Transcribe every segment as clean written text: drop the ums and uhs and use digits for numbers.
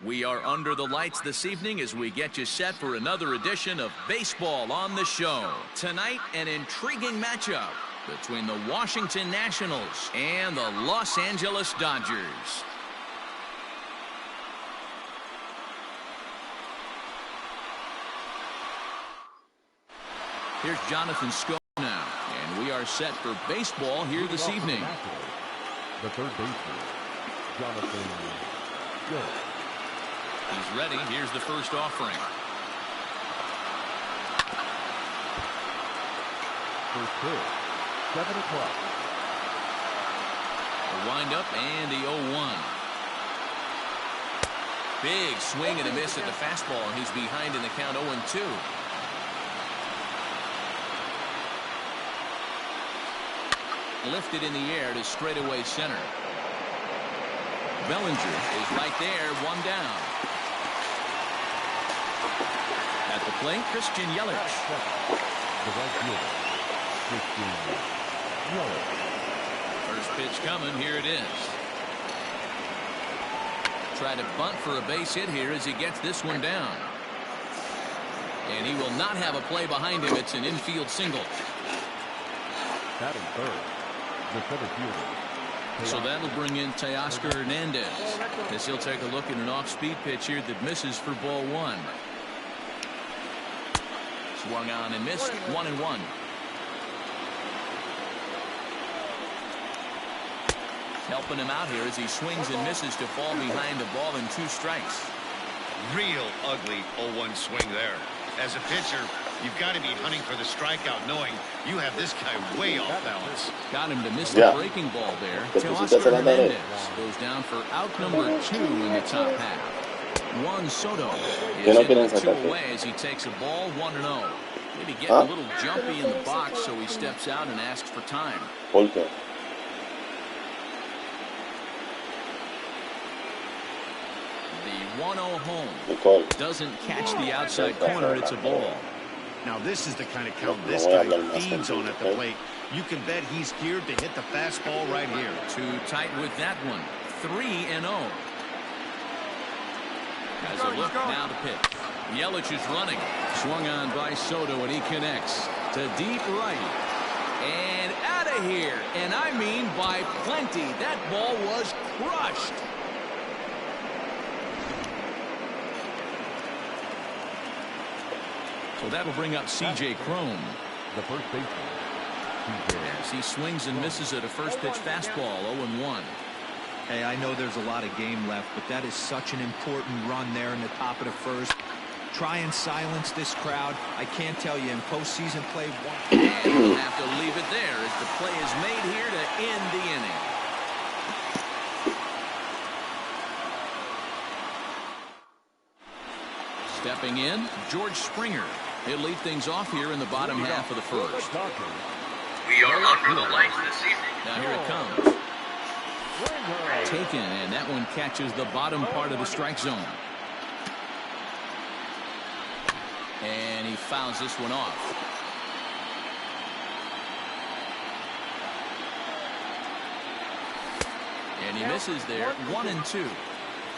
We are under the lights this evening as we get you set for another edition of Baseball on the Show. Tonight, an intriguing matchup between the Washington Nationals and the Los Angeles Dodgers. Here's Jonathan Schoop now, and we are set for baseball here this evening. The third baseman, Jonathan Schoop. He's ready. Here's the first offering. First pitch, 7 o'clock. The windup and the 0-1. Big swing and a miss at the fastball, and he's behind in the count 0-2. Lifted in the air to straightaway center. Bellinger is right there, one down. At the plate, Christian Yelich. The right fielder, Christian Yelich. First pitch coming, here it is. Try to bunt for a base hit here as he gets this one down. And he will not have a play behind him. It's an infield single. Batting third, the center fielder. So that'll bring in Teoscar Hernandez as he'll take a look at an off-speed pitch here that misses for ball one. Swung on and missed, 1-1. Helping him out here as he swings and misses to fall behind a ball and 2 strikes. Real ugly 0-1 swing there. As a pitcher, you've got to be hunting for the strikeout, knowing you have this guy way off balance. Got him to miss the breaking ball there. Teoscar Hernandez goes down for out number 2 in the top half. Juan Soto is in 2 away as he takes a ball 1-0. Maybe getting a little jumpy in the box, so he steps out and asks for time. The 1-0 home. Doesn't catch the outside corner. It's a ball. Now this is the kind of count this guy feeds on at the plate. You can bet he's geared to hit the fastball right here. Too tight with that one. 3-0. Has a look now to pitch. Yelich is running. Swung on by Soto, and he connects to deep right. And out of here. And I mean by plenty. That ball was crushed. So that'll bring up C.J. Cron. The first baseman, As he swings and misses at a first pitch fastball, 0-1. Hey, I know there's a lot of game left, but that is such an important run there in the top of the first. Try and silence this crowd. I can't tell you in postseason play. And we'll have to leave it there as the play is made here to end the inning. Stepping in, George Springer. He'll lead things off here in the bottom half of the first. We are under the lights this evening. Now here it comes. Taken, and that one catches the bottom part of the strike zone. And he fouls this one off. And he misses there, 1-2.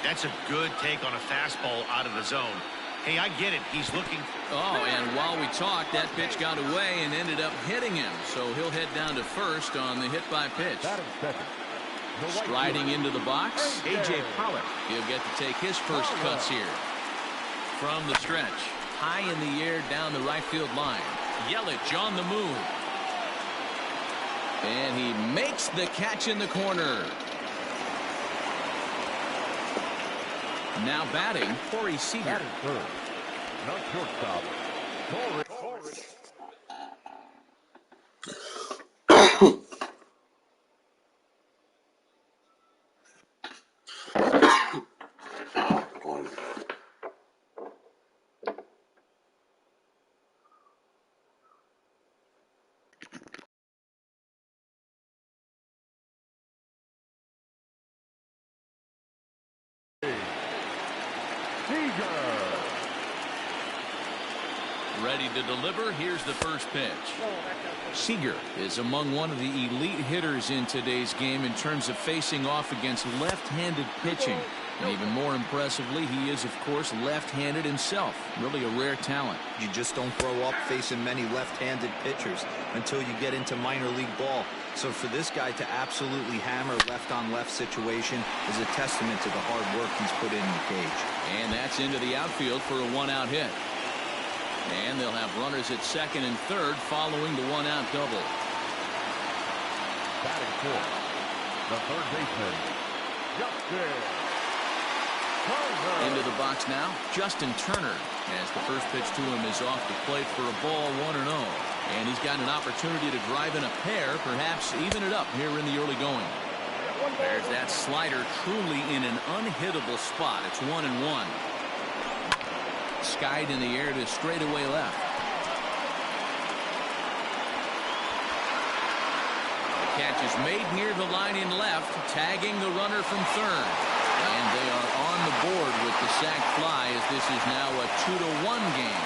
That's a good take on a fastball out of the zone. Hey, I get it. He's looking. Oh, and while we talked, that pitch got away and ended up hitting him. So he'll head down to first on the hit by pitch. Striding into the box, A.J. Pollock. He'll get to take his first cuts here. From the stretch, high in the air down the right field line. Yelich on the move. And he makes the catch in the corner. Now batting, Corey Seager. Not shortstop, Corey. Ready to deliver. Here's the first pitch. Seager is among one of the elite hitters in today's game in terms of facing off against left-handed pitching. And even more impressively, he is, of course, left-handed himself. Really a rare talent. You just don't grow up facing many left-handed pitchers until you get into minor league ball. So for this guy to absolutely hammer left-on-left situation is a testament to the hard work he's put in the cage. And that's into the outfield for a one-out hit. And they'll have runners at second and third following the one-out double. Batting fourth, the third baseman, Justin Turner. Into the box now, Justin Turner, as the first pitch to him is off the plate for a ball, 1-0. And he's got an opportunity to drive in a pair, perhaps even it up here in the early going. There's that slider, truly in an unhittable spot. It's 1-1. Skied in the air to straightaway left. The catch is made near the line in left, tagging the runner from third. And they are on the board with the sac fly, as this is now a 2-1 game.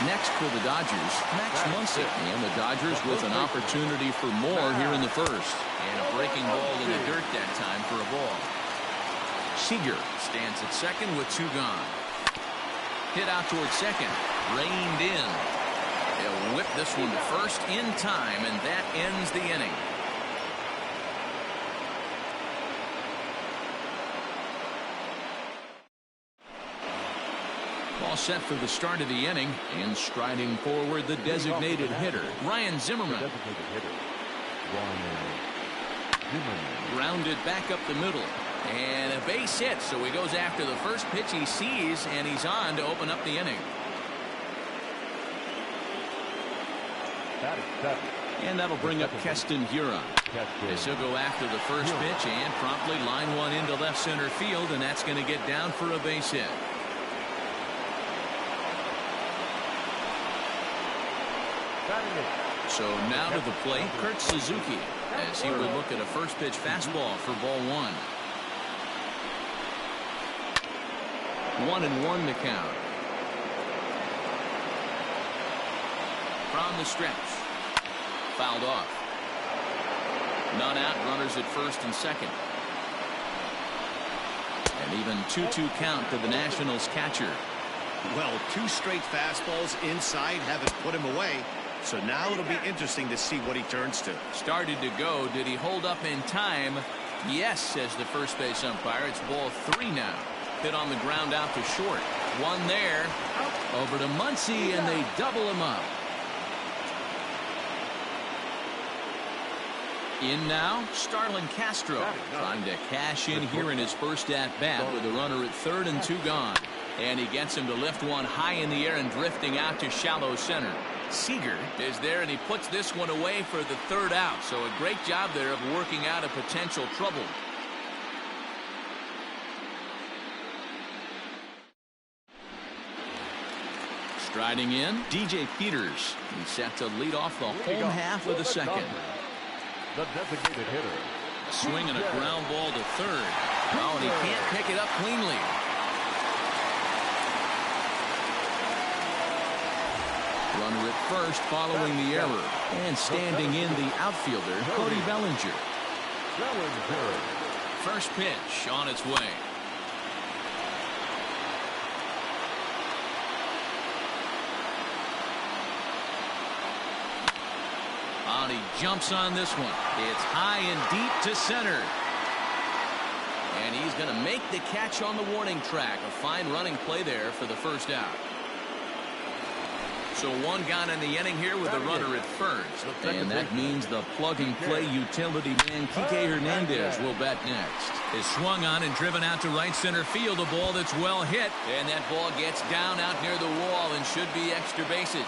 Next for the Dodgers, Max Muncy. And the Dodgers with an opportunity for more here in the first. And a breaking ball in the dirt that time for a ball. Seager stands at second with 2 gone. Hit out towards second. Reined in. They'll whip this one to first in time, and that ends the inning. All set for the start of the inning, and striding forward the designated hitter, Ryan Zimmerman. Designated hitter, Ryan Zimmerman. Grounded back up the middle. And a base hit, so he goes after the first pitch he sees, and he's on to open up the inning. That is seven. And that'll bring up Keston Huron. As he'll go after the first pitch and promptly line one into left center field, and that's going to get down for a base hit. So now to the plate, Kurt Suzuki, as he would look at a first pitch fastball for ball 1. 1-1 the count. From the stretch. Fouled off. None out, runners at first and second. And even 2-2 count to the Nationals catcher. Well, 2 straight fastballs inside haven't put him away. So now it'll be interesting to see what he turns to. Started to go. Did he hold up in time? Yes, says the first base umpire. It's ball 3 now. Hit on the ground out to short. One there. Over to Muncy, and they double him up. In now, Starlin Castro, trying to cash in here in his first at-bat with a runner at third and 2 gone. And he gets him to lift one high in the air and drifting out to shallow center. Seager is there, and he puts this one away for the 3rd out. So a great job there of working out a potential trouble. Striding in, DJ Peters. He's set to lead off the home half of the second. The designated hitter. Swinging a ground ball to third. Oh, and he can't pick it up cleanly. Runner at first following the error. And standing in the outfielder, Cody Bellinger. First pitch on its way. And he jumps on this one. It's high and deep to center. And he's going to make the catch on the warning track. A fine running play there for the first out. So one gone in the inning here with the runner at first. And that means the plug-and-play utility man Kike Hernandez will bat next. Is swung on and driven out to right center field. A ball that's well hit. And that ball gets down out near the wall and should be extra bases.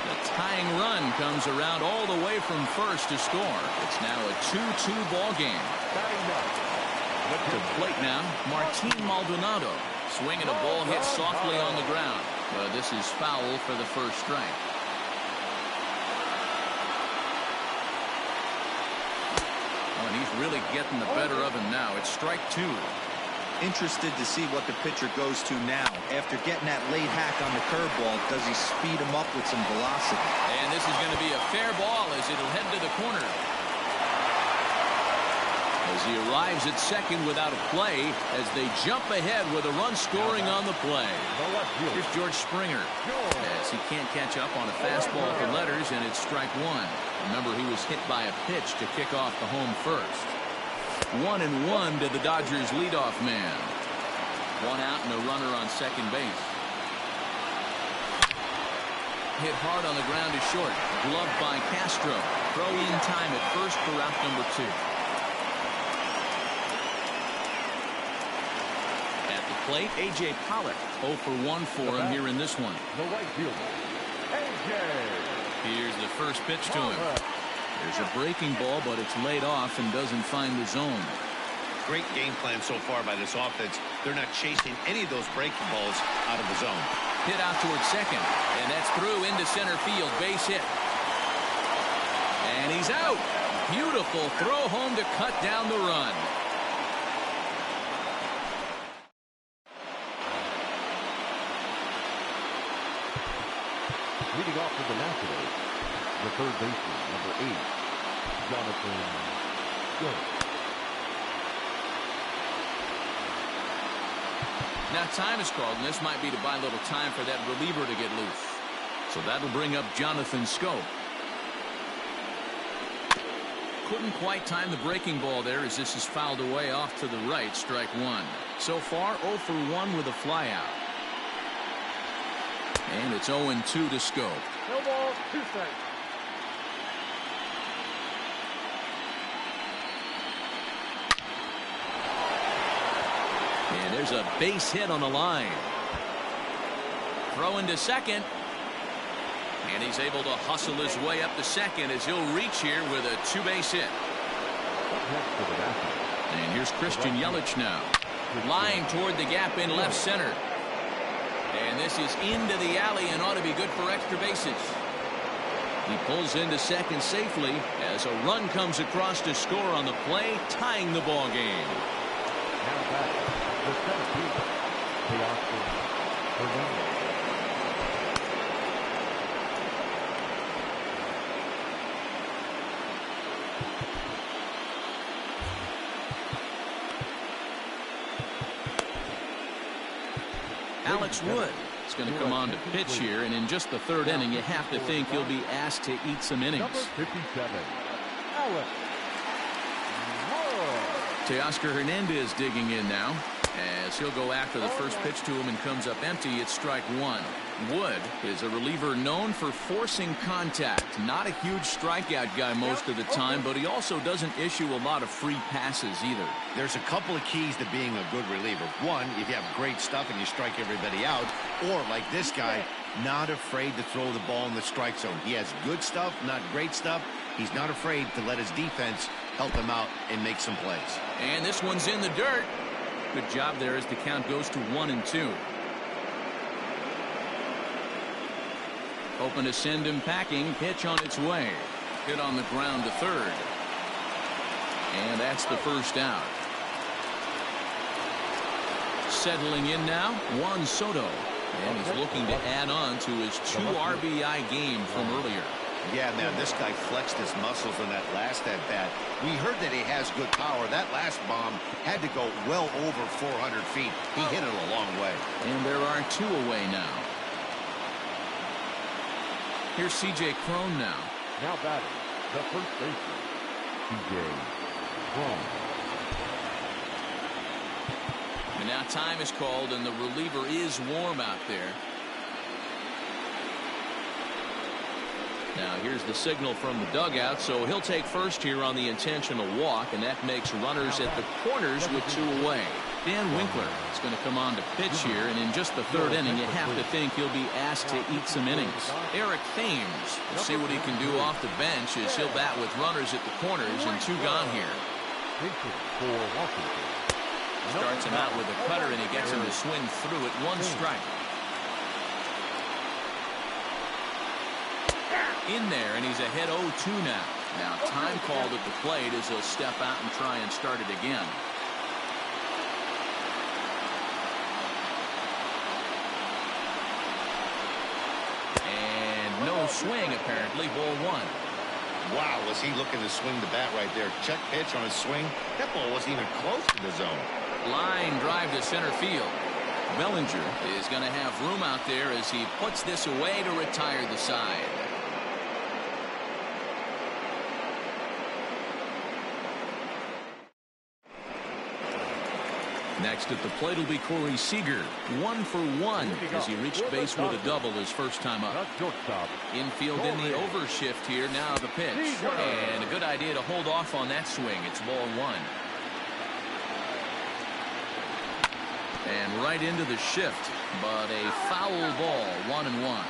The tying run comes around all the way from first to score. It's now a 2-2 ball game. To plate now, Martin Maldonado. Swinging a ball hit softly on the ground. This is foul for the first strike. Oh, and he's really getting the better of him now. It's strike 2. Interested to see what the pitcher goes to now. After getting that late hack on the curveball, does he speed him up with some velocity? And this is going to be a fair ball as it'll head to the corner. as he arrives at second without a play as they jump ahead with a run scoring on the play. Here's George Springer as he can't catch up on a fastball for letters, and it's strike one. Remember, he was hit by a pitch to kick off the home first. 1-1 to the Dodgers leadoff man. One out and a runner on second base. Hit hard on the ground to short. Gloved by Castro. Throw in time at first for out number 2. At the plate, A.J. Pollock. 0 for 1 for him here in this one. The right fielder, A.J. Here's the first pitch to him. There's a breaking ball, but it's laid off and doesn't find the zone. Great game plan so far by this offense. They're not chasing any of those breaking balls out of the zone. Hit out towards second, and that's through into center field. Base hit. And he's out. Beautiful throw home to cut down the run. Leading off for the Nationals, the third baseman, number 8, Jonathan Schoop. Now time is called, and this might be to buy a little time for that reliever to get loose. So that'll bring up Jonathan Schoop. Couldn't quite time the breaking ball there as this is fouled away off to the right. Strike one. So far 0 for 1 with a flyout. And it's 0-2 to Schoop. No ball, 2 strikes. And there's a base hit on the line. Throw into second. And he's able to hustle his way up to second as he'll reach here with a 2-base hit. And here's Christian Yelich now. Line toward the gap in left center. And this is into the alley and ought to be good for extra bases. He pulls into second safely as a run comes across to score on the play, tying the ball game. Now back, the 17th, Teoscar Hernandez. Alex Wood is going to come on to pitch here, and in just the third inning, you have to think he'll be asked to eat some innings. Number 57, Alex Wood. Teoscar Hernandez digging in now as he'll go after the first pitch to him and comes up empty. It's strike one. Wood is a reliever known for forcing contact. Not a huge strikeout guy most of the time, but he also doesn't issue a lot of free passes either. There's a couple of keys to being a good reliever. One, if you have great stuff and you strike everybody out, or like this guy, not afraid to throw the ball in the strike zone. He has good stuff, not great stuff. He's not afraid to let his defense help him out and make some plays. And this one's in the dirt. Good job there as the count goes to 1-2. Open to send him packing. Pitch on its way. Hit on the ground to third. And that's the first out. Settling in now, Juan Soto. And he's looking to add on to his 2 RBI game from earlier. Yeah, man, this guy flexed his muscles in that last at-bat. We heard that he has good power. That last bomb had to go well over 400 feet. He hit it a long way. And there are 2 away now. Here's C.J. Cron now. Now batting, the first baseman, C.J. Cron. And now time is called, and the reliever is warm out there. Now here's the signal from the dugout, so he'll take first here on the intentional walk, and that makes runners at the corners with 2 away. Dan Winkler is going to come on to pitch here, and in just the third inning, you have to think he'll be asked to eat some innings. Eric Thames will see what he can do off the bench as he'll bat with runners at the corners and 2 gone here. Starts him out with a cutter, and he gets him to swing through it. 1 strike. In there, and he's ahead 0-2 now. Now time called at the plate as he'll step out and try and start it again. And no swing apparently. Ball 1. Wow, was he looking to swing the bat right there. Check pitch on his swing. That ball wasn't even close to the zone. Line drive to center field. Bellinger is going to have room out there as he puts this away to retire the side. Next at the plate will be Corey Seager. 1 for 1 as he reached base with a double his first time up. Infield in the overshift here. Now the pitch. And a good idea to hold off on that swing. It's ball 1. And right into the shift, but a foul ball, 1-1.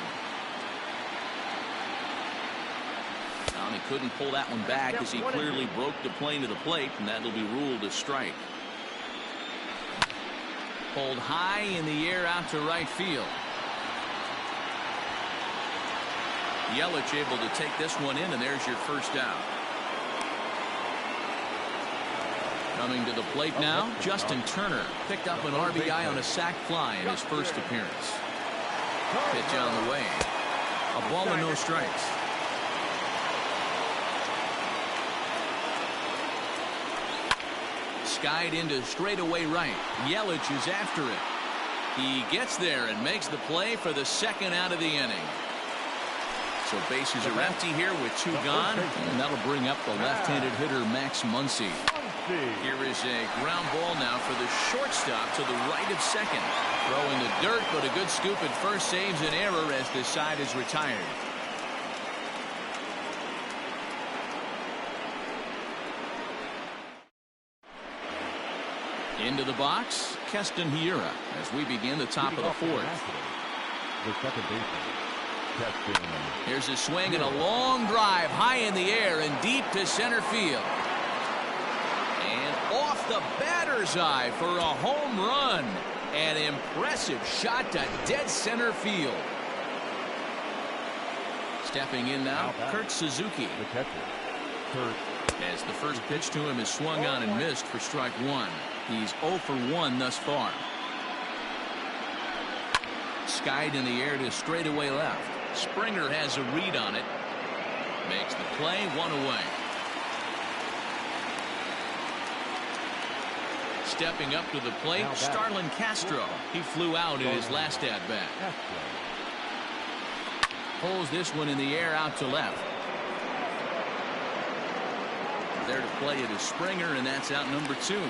He couldn't pull that one back as he clearly broke the plane to the plate, and that'll be ruled a strike. Pulled high in the air out to right field. Yelich able to take this one in, and there's your first out. Coming to the plate now, Justin Turner picked up an RBI on a sac fly in his first appearance. Pitch on the way. A ball and no strikes. Skied into straightaway right. Yelich is after it. He gets there and makes the play for the second out of the inning. So bases are empty here with 2 gone, and that'll bring up the left-handed hitter Max Muncy. Here is a ground ball now for the shortstop to the right of second. Throw in the dirt, but a good scoop at first saves an error as the side is retired. Into the box, Keston Hiura as we begin the top of the 4th. The second baseman. Here's a swing and a long drive high in the air and deep to center field. And off the batter's eye for a home run. An impressive shot to dead center field. Stepping in now, Kurt Suzuki. The catcher, Kurt. As the first pitch to him is swung on and missed for strike 1. He's 0 for 1 thus far. Skied in the air to straightaway left. Springer has a read on it. Makes the play, 1 away. Stepping up to the plate, Starlin Castro. He flew out in his last at-bat. Pulls this one in the air out to left. There to play it is Springer, and that's out number 2.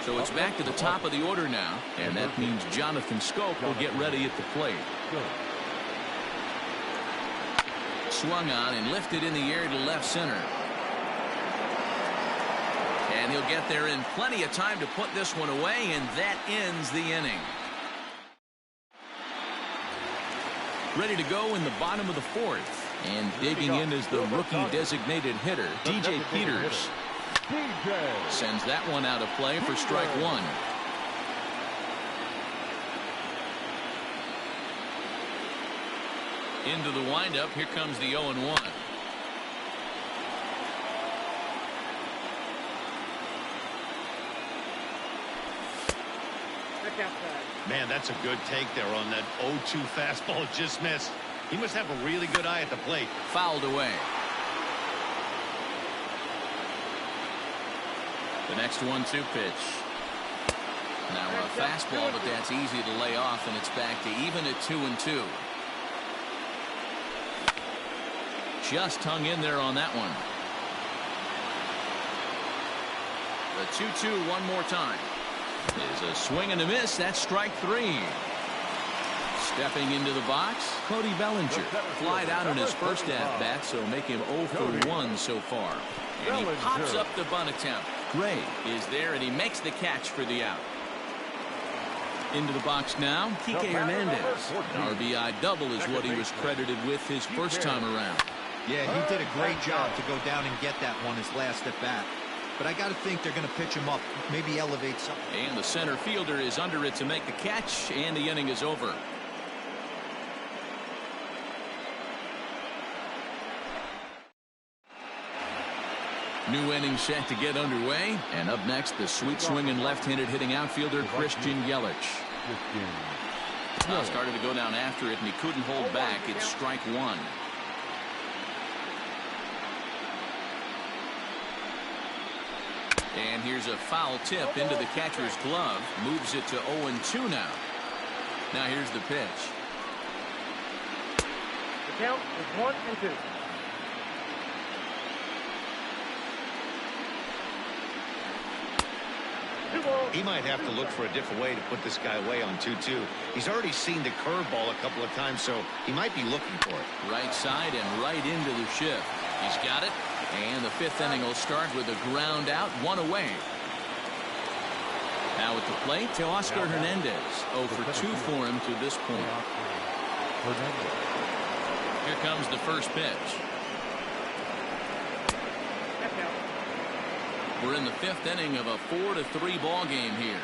So it's back to the top of the order now, and that means Jonathan Schoop will get ready at the plate. Swung on and lifted in the air to left center. And he'll get there in plenty of time to put this one away, and that ends the inning. Ready to go in the bottom of the 4th. And digging in is the rookie designated hitter, DJ Peters. Sends that one out of play for strike 1. Into the windup, here comes the 0-1. Man, that's a good take there on that 0-2 fastball. Just missed. He must have a really good eye at the plate. Fouled away. The next 1-2 pitch. Now a fastball, but that's easy to lay off, and it's back to even at 2-2. Just hung in there on that one. The 2-2 one more time. Is a swing and a miss. That's strike 3. Stepping into the box, Cody Bellinger. Flied out in his first at-bat, so make him 0 for 1 so far. And he pops up the bunt attempt. Gray is there, and he makes the catch for the out. Into the box now, Kike Hernandez. An RBI double is what he was credited with his first time around. Yeah, he did a great job to go down and get that one his last at-bat. But I got to think they're going to pitch him up, maybe elevate something. And the center fielder is under it to make the catch, and the inning is over. New inning set to get underway, and up next, the sweet swinging left-handed hitting outfielder Christian Yelich. Now started to go down after it, and he couldn't hold back. It's strike 1. And here's a foul tip into the catcher's glove. Moves it to 0-2 now. Now here's the pitch. The count is 1-2. He might have to look for a different way to put this guy away on 2-2. He's already seen the curveball a couple of times, so he might be looking for it. Right side and right into the shift. He's got it. And the fifth inning will start with a ground out, 1 away. Now at the plate, Teoscar Hernandez. 0 for 2 for him to this point. Here comes the first pitch. We're in the fifth inning of a 4-3 ball game here.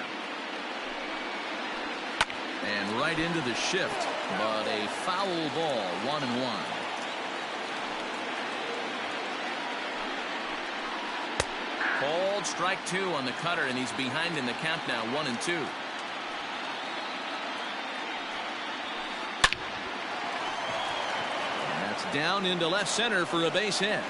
And right into the shift, but a foul ball, 1-1. Called strike 2 on the cutter, and he's behind in the count now, 1-2. And that's down into left center for a base hit.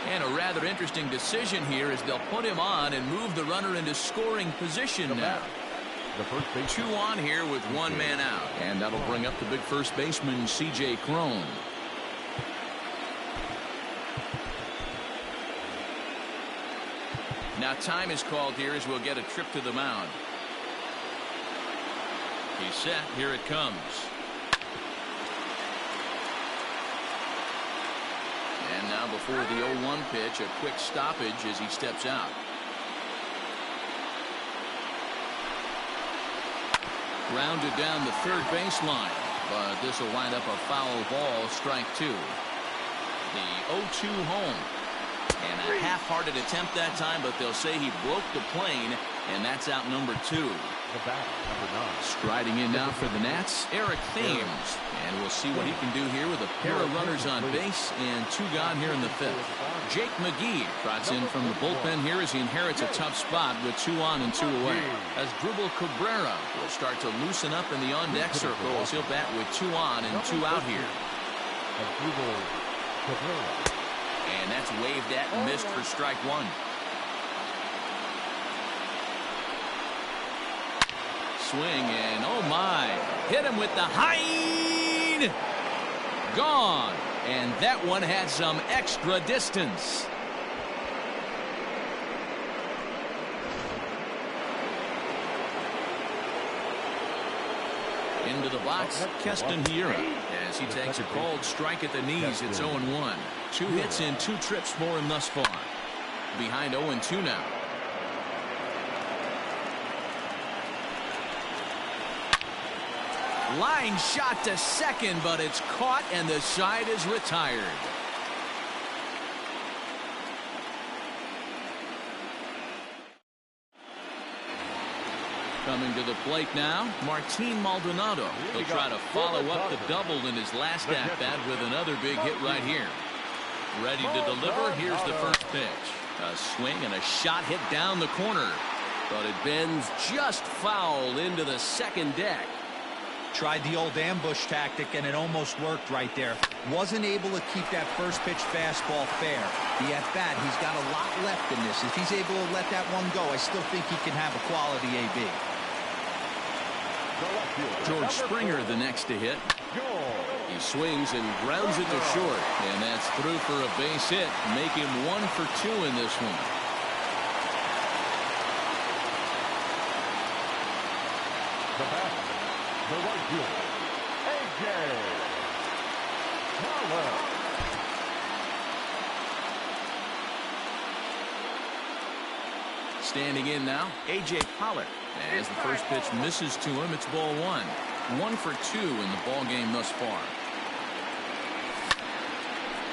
And a rather interesting decision here as they'll put him on and move the runner into scoring position now. The first base. 2 on here with 1 man out. And that'll bring up the big first baseman, C.J. Cron. Now time is called here as we'll get a trip to the mound. He's set. Here it comes. And now before the 0-1 pitch, a quick stoppage as he steps out. Grounded down the third baseline, but this will wind up a foul ball, strike 2. The 0-2 home. And a half-hearted attempt that time, but they'll say he broke the plane, and that's out number 2. The bat, number 9. Striding in now for the Nats, Eric Thames. And we'll see what he can do here with a pair of runners on base and 2 gone here in the fifth. Jake McGee trots in from the bullpen here as he inherits a tough spot with 2 on and 2 away. As Dribble Cabrera will start to loosen up in the on-deck circle as he'll bat with 2 on and 2 out here. And that's waved at and missed for strike 1. Swing and oh my, hit him with the Hine. Gone. And that one had some extra distance. Into the box, Keston Hiura, as he takes a called strike at the knees. It's 0-1. 2 hits and 2 trips for him thus far. Behind 0-2 now. Line shot to second, but it's caught and the side is retired. Coming to the plate now, Martin Maldonado. He'll try to follow up the double in his last at-bat with another big hit right here. Ready to deliver. Here's the first pitch. A swing and a shot hit down the corner. But it bends just foul into the second deck. Tried the old ambush tactic, and it almost worked right there. Wasn't able to keep that first pitch fastball fair. The at-bat, he's got a lot left in this. If he's able to let that one go, I still think he can have a quality AB. George Springer the next to hit. He swings and grounds it to short, and that's through for a base hit. Make him 1 for 2 in this one. The bat, the right fielder, A.J. Pollock. Standing in now, A.J. Pollock. As the first pitch misses to him, it's ball 1. 1 for 2 in the ball game thus far.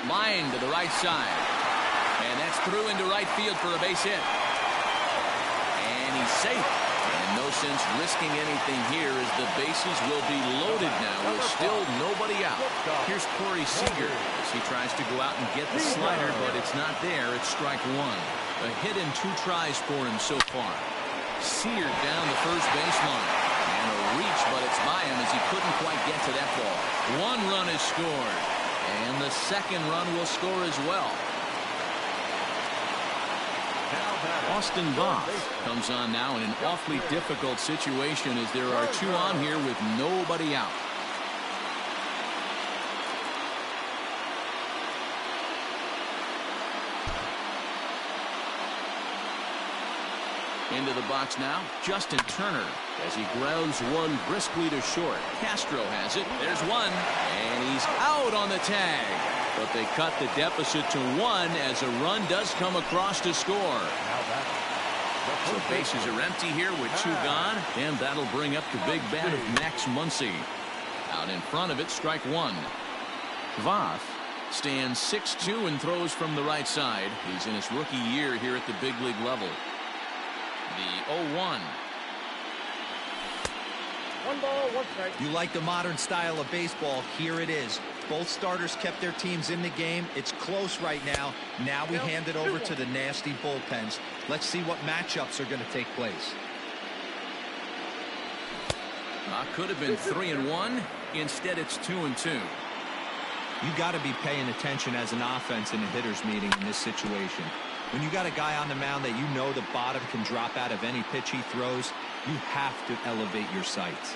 Line to the right side. And that's through into right field for a base hit. And he's safe. And no sense risking anything here as the bases will be loaded now with still nobody out. Here's Corey Seager as he tries to go out and get the slider, but it's not there. It's strike one. A hit in 2 tries for him so far. Seared down the first baseline. And a reach, but it's by him as he couldn't quite get to that ball. 1 run is scored. And the second run will score as well. Austin Voth comes on now in an awfully difficult situation as there are 2 on here with nobody out. Into the box now, Justin Turner as he grounds one briskly to short. Castro has it. There's one, and he's out on the tag. But they cut the deficit to 1 as a run does come across to score. So bases are empty here with 2 gone, and that'll bring up the big bat of Max Muncy. Out in front of it, strike 1. Voth stands 6'2" and throws from the right side. He's in his rookie year here at the big league level. The 0-1. 1 ball, 1 strike. You like the modern style of baseball? Here it is. Both starters kept their teams in the game. It's close right now. Now we hand it over to the nasty bullpens. Let's see what matchups are going to take place. Could have been 3-1. Instead, it's 2-2. You got to be paying attention as an offense in a hitter's meeting in this situation. When you got a guy on the mound that you know the bottom can drop out of any pitch he throws, you have to elevate your sights.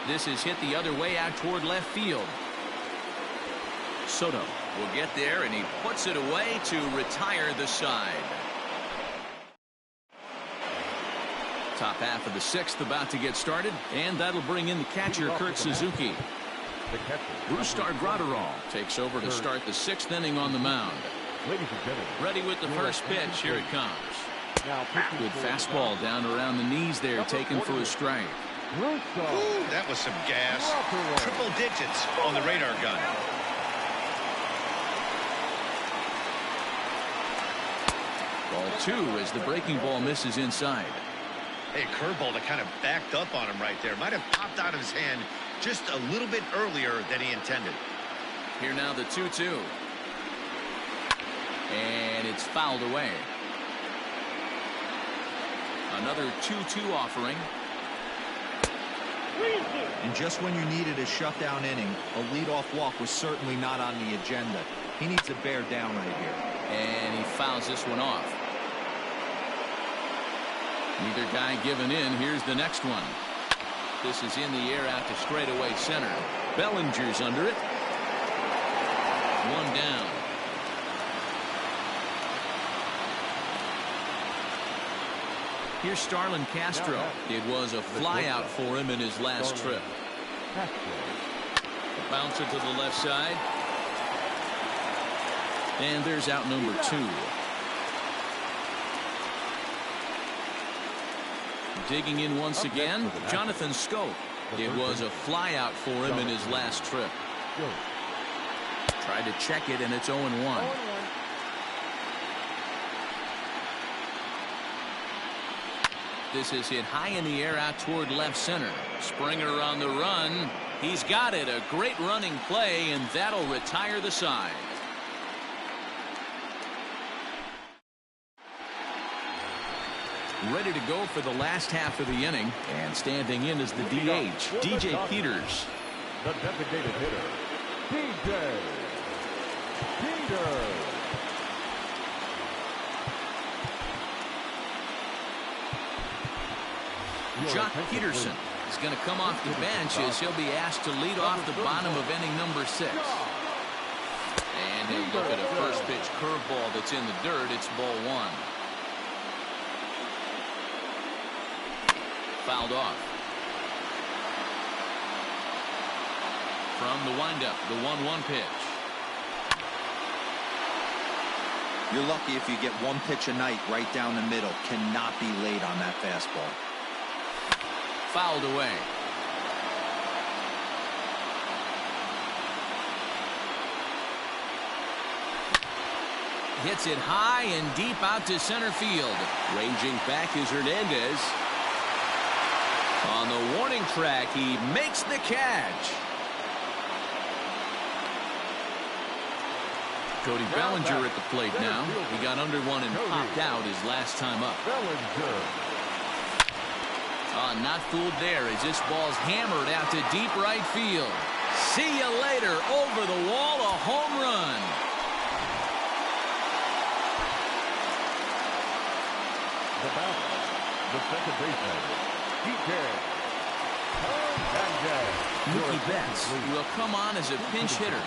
This is hit the other way out toward left field. Soto will get there, and he puts it away to retire the side. Top half of the 6th about to get started, and that'll bring in the catcher, Kurt Suzuki. Brusdar Graterol takes over to start the 6th inning on the mound. Ready with the first pitch. Here it comes. Good fastball down around the knees there, taken for a strike. Ooh, that was some gas. Triple digits on the radar gun. Ball 2 as the breaking ball misses inside. Hey, curveball that kind of backed up on him right there. Might have popped out of his hand just a little bit earlier than he intended. Here now the 2-2. And it's fouled away. Another 2-2 offering. And just when you needed a shutdown inning, a leadoff walk was certainly not on the agenda. He needs to bear down right here. And he fouls this one off. Neither guy giving in. Here's the next one. This is in the air out to straightaway center. Bellinger's under it. 1 down. Here's Starlin Castro. It was a flyout for him in his last trip. A bouncer to the left side. And there's out number 2. Digging in once again, Jonathan Schoop. It was a flyout for him in his last trip. Tried to check it, and it's 0-1. This is hit high in the air out toward left center. Springer on the run. He's got it. A great running play, and that'll retire the side. Ready to go for the last half of the inning, and standing in is the DH, DJ Peters. The designated hitter, DJ Peters. Jock Peterson is going to come off the bench as he'll be asked to lead off the bottom of inning number 6. And he'll look at a first pitch curveball that's in the dirt. It's ball 1. Fouled off. From the windup, the 1-1 pitch. You're lucky if you get one pitch a night right down the middle. Cannot be late on that fastball. Fouled away. hits it high and deep out to center field. Ranging back is Hernandez. On the warning track, he makes the catch. Cody Bellinger at the plate now. He got under one and popped out his last time up. Not fooled there as this ball's hammered out to deep right field. See you later. Over the wall, a home run. The batter, the second baseman, Mookie Betts will come on as a pinch hitter.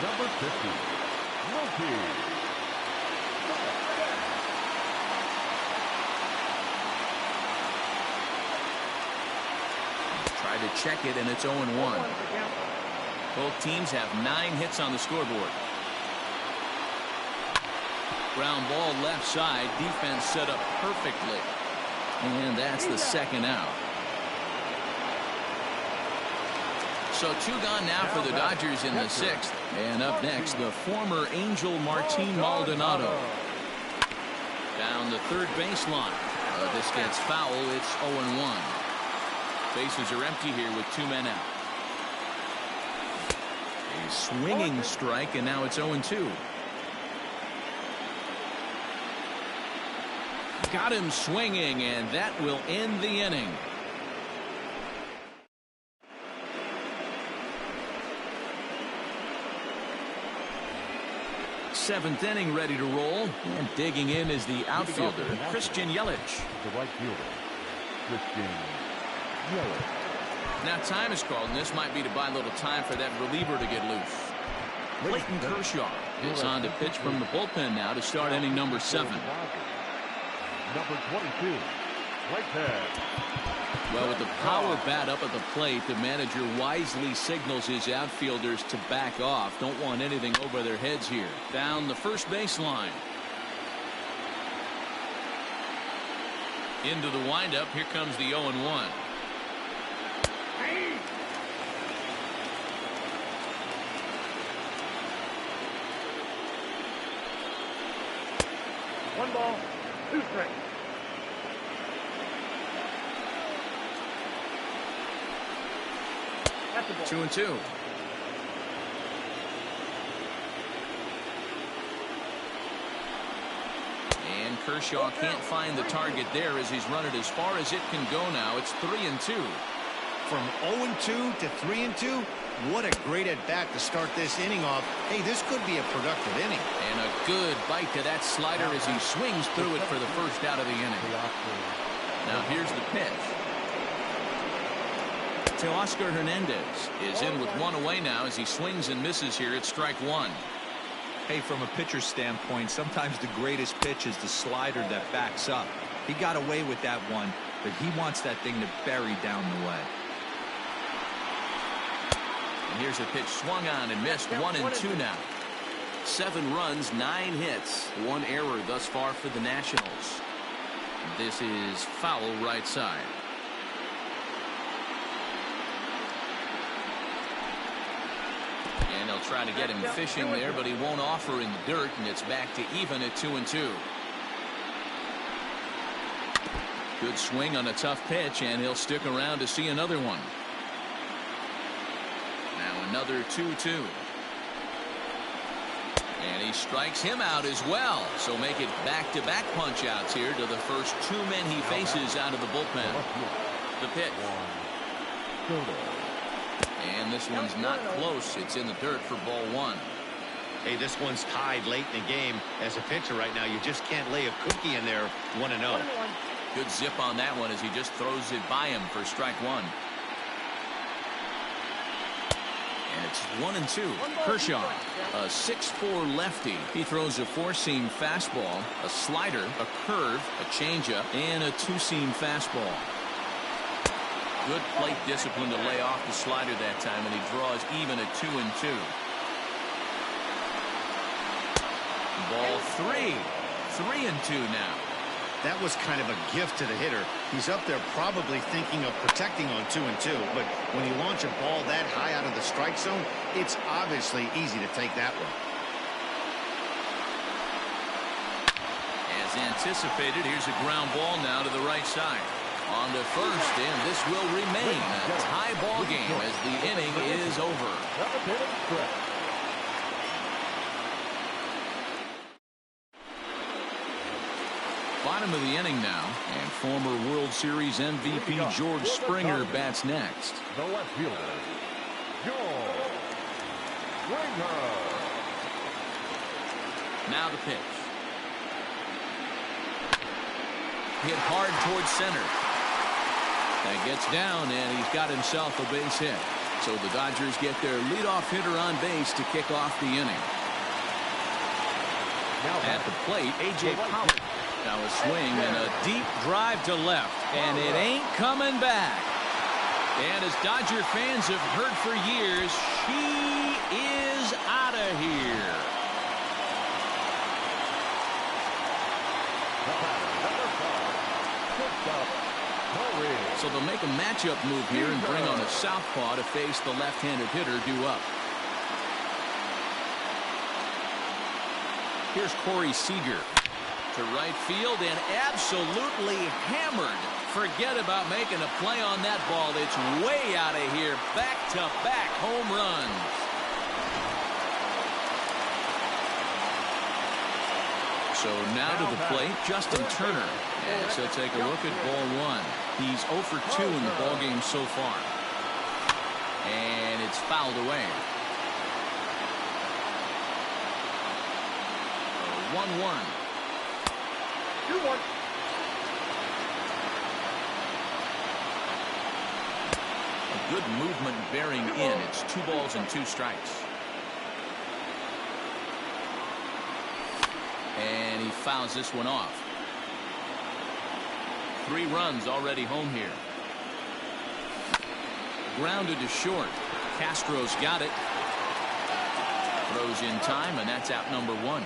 Number 50, Mookie. Try to check it, and it's 0-1. Both teams have 9 hits on the scoreboard. Ground ball left side. Defense set up perfectly. And that's the second out. So 2 gone now for the Dodgers in the 6th. And up next, the former Angel Martin Maldonado. Down the third baseline. This gets foul. It's 0-1. Bases are empty here with 2 men out. A swinging strike, and now it's 0-2. Got him swinging, and that will end the inning. Seventh inning ready to roll, and digging in is the outfielder, Christian Yelich. The right fielder, Christian Yelich. Now time is called, and this might be to buy a little time for that reliever to get loose. Clayton Kershaw is on to pitch from the bullpen now to start inning number 7. Number 22, Whitehead. Well, with the power bat up at the plate, the manager wisely signals his outfielders to back off. Don't want anything over their heads here. Down the first baseline. Into the windup. Here comes the 0-1. One ball, 2 strikes. That's the ball. 2-2. And Kershaw can't find the target there as he's run it as far as it can go now. It's 3-2. From 0-2 to 3-2, what a great at-bat to start this inning off. Hey, this could be a productive inning. And a good bite to that slider as he swings through it for the first out of the inning. Now here's the pitch. Teoscar Hernandez is in with 1 away now as he swings and misses here at strike 1. Hey, from a pitcher's standpoint, sometimes the greatest pitch is the slider that backs up. He got away with that one, but he wants that thing to bury down the way. And here's a pitch swung on and missed. 1-2 now. 7 runs, 9 hits, 1 error thus far for the Nationals. This is foul right side. And they'll try to get him fishing there, but he won't offer in the dirt, and it's back to even at 2-2. Good swing on a tough pitch, and he'll stick around to see another one. Now another 2-2. And he strikes him out as well. So make it back-to-back punch-outs here to the first 2 men he faces out of the bullpen. The pitch. And this one's not close. It's in the dirt for ball 1. Hey, this one's tied late in the game. As a pitcher right now, you just can't lay a cookie in there. 1-0. Good zip on that one as he just throws it by him for strike 1. And it's 1-2. Kershaw, a 6'4" lefty. He throws a 4-seam fastball, a slider, a curve, a changeup, and a 2-seam fastball. Good plate discipline to lay off the slider that time, and he draws even at 2-2. Ball 3. 3-2 now. That was kind of a gift to the hitter. He's up there probably thinking of protecting on 2-2, but when you launch a ball that high out of the strike zone, it's obviously easy to take that one. anticipated. Here's a ground ball now to the right side. On to first, and this will remain a tie ball game as the inning is over. Bottom of the inning now, and former World Series MVP George Springer bats next. The left fielder, George Springer. Now the pitch. Hit hard towards center. That gets down, and he's got himself a base hit. So the Dodgers get their leadoff hitter on base to kick off the inning. Now at the plate, A.J. Pollock. Now a swing and a deep drive to left, and it ain't coming back. And as Dodger fans have heard for years, she is out of here. So they'll make a matchup move here and bring on a southpaw to face the left-handed hitter due up. Here's Corey Seager to right field and absolutely hammered. Forget about making a play on that ball. It's way out of here. Back-to-back home runs. So now to the plate, Justin Turner. As he'll take a look at ball one. He's 0 for 2 in the ballgame so far. And it's fouled away. 1-1. 2-1. A good movement bearing in. It's 2 balls and 2 strikes. And he fouls this one off. 3 runs already home here. Grounded to short. Castro's got it. Throws in time, and that's out number 1.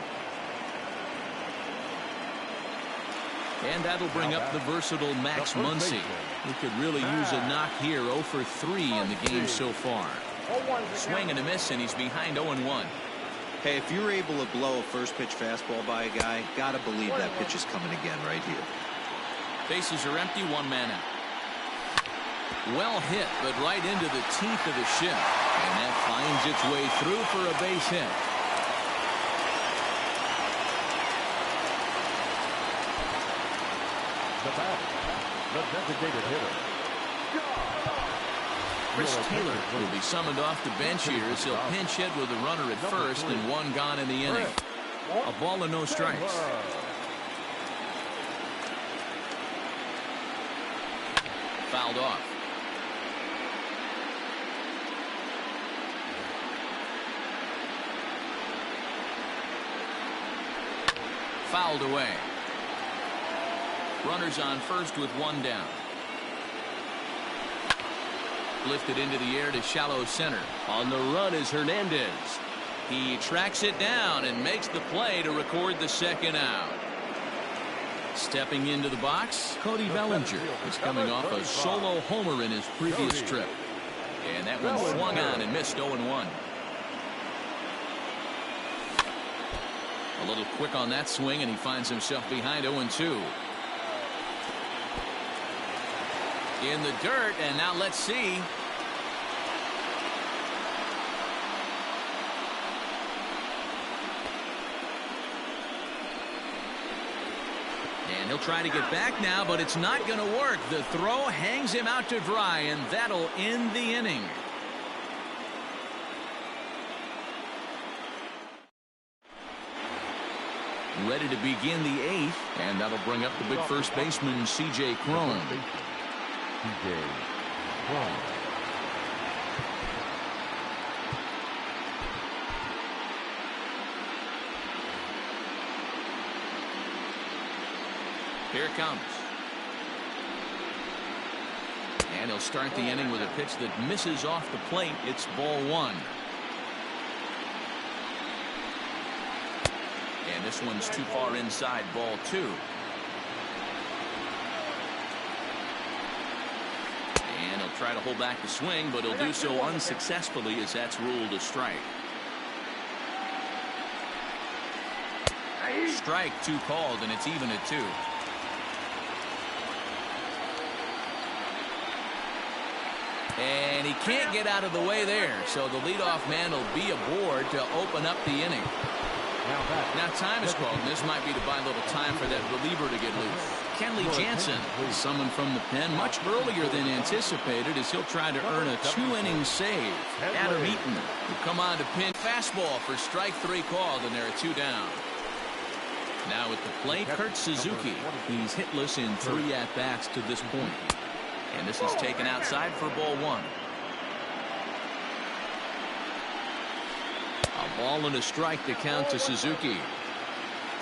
And that'll bring up the versatile Max Muncy, who could really use a knock here. 0 for 3 in the game so far. Swing and a miss, and he's behind 0-1. Hey, if you're able to blow a first pitch fastball by a guy, gotta believe that pitch is coming again right here. Bases are empty, 1 man out. Well hit, but right into the teeth of the ship. And that finds its way through for a base hit. The batter, the designated hitter, Chris Taylor will be summoned off the bench here as he'll pinch hit with a runner at first and 1 gone in the inning. A ball and no strikes. Fouled off. Fouled away. Runners on first with 1 down. Lifted into the air to shallow center. On the run is Hernandez. He tracks it down and makes the play to record the 2nd out. Stepping into the box, Cody Bellinger is coming off a solo homer in his previous trip. And that one swung on and missed 0-1. A little quick on that swing, and he finds himself behind 0-2. In the dirt, and now let's see. And he'll try to get back now, but it's not going to work. The throw hangs him out to dry, and that'll end the inning. Ready to begin the 8th, and that'll bring up the big first baseman, C.J. Cron. C.J. Cron. Here it comes. And he'll start the inning with a pitch that misses off the plate. It's ball 1. And this one's too far inside, ball 2. And he'll try to hold back the swing, but he'll do so unsuccessfully as that's ruled a strike. Strike 2 called, and it's even at 2. And he can't get out of the way there, so the leadoff man will be aboard to open up the inning. Now time is called, and this might be to buy a little time for that reliever to get loose. Kenley Jansen is summoned from the pen much earlier than anticipated as he'll try to earn a 2-inning save. Adam Eaton will come on to pin. Fastball for strike 3 called, and there are 2 down. Now at the plate, Kurt Suzuki. He's hitless in 3 at-bats to this point. And this is taken outside for ball 1. A ball and a strike to count to Suzuki.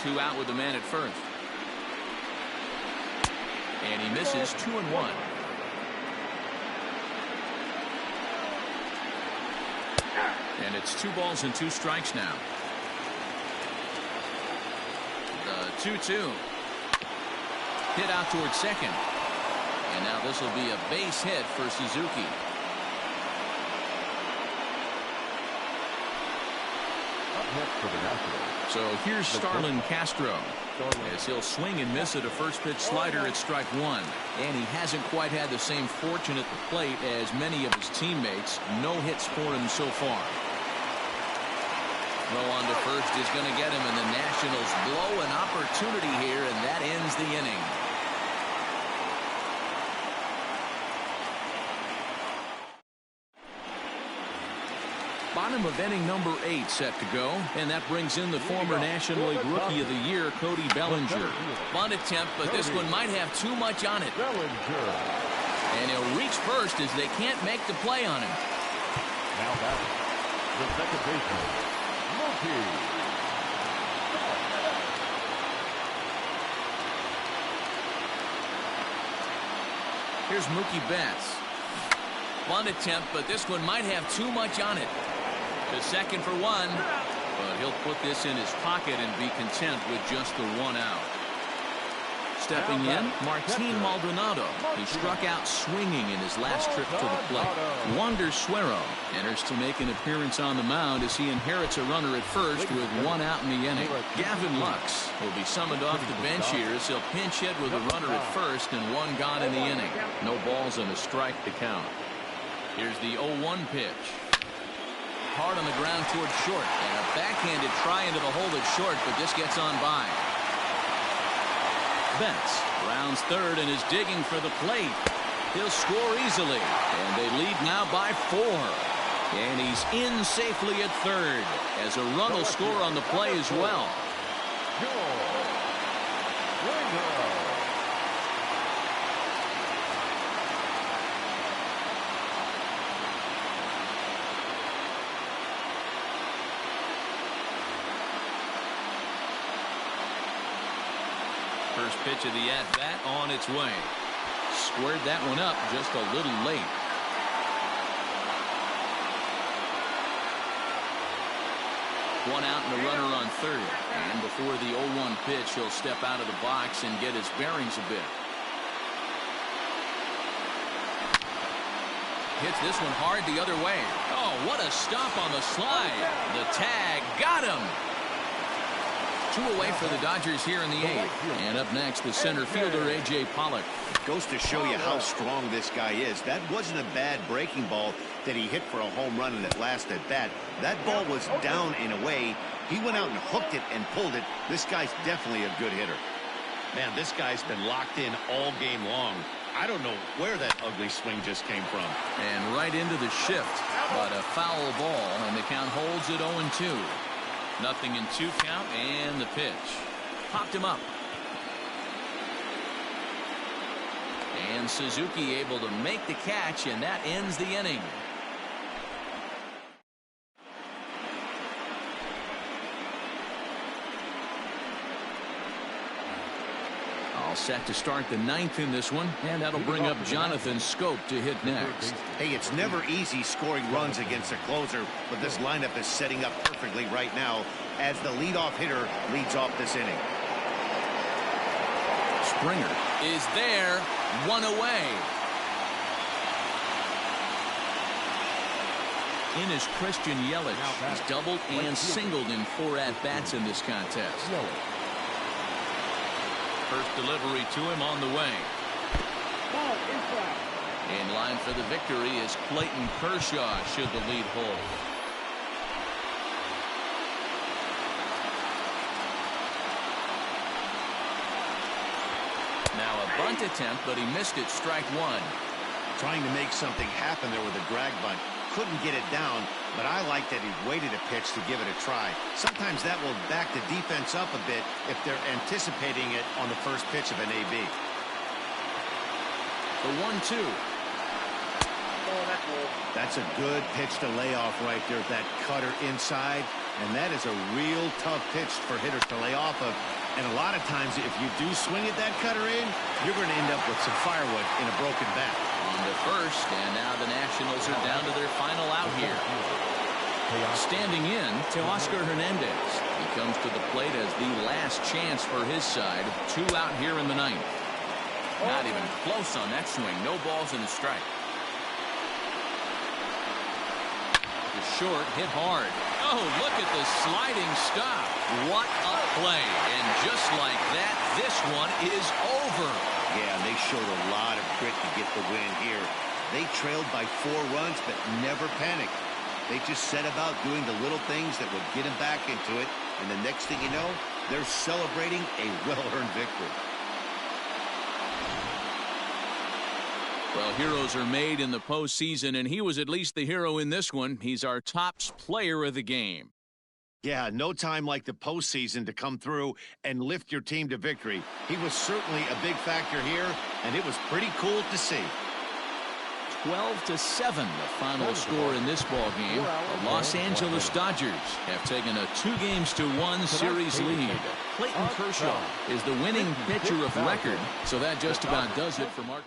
2 out with the man at first. And he misses 2-1. And it's 2 balls and 2 strikes now. The 2-2. Hit out towards second. And now this will be a base hit for Suzuki. So here's Starlin Castro as he'll swing and miss at a first pitch slider at strike 1. And he hasn't quite had the same fortune at the plate as many of his teammates. No hits for him so far. Throw on to first is going to get him, and the Nationals blow an opportunity here, and that ends the inning. Bottom of inning number 8 set to go, and that brings in the former National League Rookie of the Year, Cody Bellinger. Bunt attempt, but this one might have too much on it. And he'll reach first as they can't make the play on him. Now back, the second baseman, Mookie. Here's Mookie Betts. Bunt attempt, but this one might have too much on it. To second for 1, but he'll put this in his pocket and be content with just the 1 out. Stepping in, Martin Maldonado. He struck out swinging in his last trip to the plate. Wander Suero enters to make an appearance on the mound as he inherits a runner at first with 1 out in the inning. Gavin Lux will be summoned off the bench here as he'll pinch hit with a runner at first and 1 gone in the inning. No balls and a strike to count. Here's the 0-1 pitch. Hard on the ground towards short, and a backhanded try into the hole at short, but this gets on by. Betts rounds third and is digging for the plate. He'll score easily, and they lead now by 4. And he's in safely at third as a run will score on the play as well. First pitch of the at-bat on its way. Squared that one up just a little late. One out and a runner on third. And before the 0-1 pitch, he'll step out of the box and get his bearings a bit. Hits this one hard the other way. Oh, what a stop on the slide. The tag got him. 2 away for the Dodgers here in the 8th. And up next, the center fielder, A.J. Pollock. Goes to show you how strong this guy is. That wasn't a bad breaking ball that he hit for a home run in that last at bat. That ball was down and away. He went out and hooked it and pulled it. This guy's definitely a good hitter. Man, this guy's been locked in all game long. I don't know where that ugly swing just came from. And right into the shift, but a foul ball, and the count holds at 0-2. Nothing in 2 count, and the pitch. Popped him up. And Suzuki able to make the catch, and that ends the inning. All set to start the 9th in this one, and that'll bring up Jonathan Schoop to hit next. Hey, it's never easy scoring runs against a closer, but this lineup is setting up perfectly right now as the leadoff hitter leads off this inning. Springer is there, 1 away. In is Christian Yelich. He's doubled and singled in 4 at-bats in this contest. First delivery to him on the way. Ball inside. In line for the victory is Clayton Kershaw should the lead hold. Now a bunt attempt, but he missed it. Strike one. Trying to make something happen there with a drag bunt. Couldn't get it down, but I like that he waited a pitch to give it a try. Sometimes that will back the defense up a bit if they're anticipating it on the first pitch of an AB. The 1-2. That's a good pitch to lay off right there. That cutter inside, and that is a real tough pitch for hitters to lay off of. And a lot of times, if you do swing at that cutter in, you're going to end up with some firewood in a broken bat. On to first, and now the Nationals are down to their final out here. Standing in, Teoscar Hernandez. He comes to the plate as the last chance for his side. 2 out here in the 9th. Not even close on that swing. No balls and a strike. The short hit hard. Oh, look at the sliding stop. What a play. And just like that, this one is over. Yeah, they showed a lot of grit to get the win here. They trailed by 4 runs, but never panicked. They just set about doing the little things that would get them back into it. And the next thing you know, they're celebrating a well-earned victory. Well, heroes are made in the postseason, and he was at least the hero in this one. He's our top player of the game. Yeah, no time like the postseason to come through and lift your team to victory. He was certainly a big factor here, and it was pretty cool to see. 12-7, the final score in this ball game. The Los Angeles Dodgers have taken a 2-1 series lead. Clayton Kershaw is the winning pitcher of record, so that just about does it for Mark.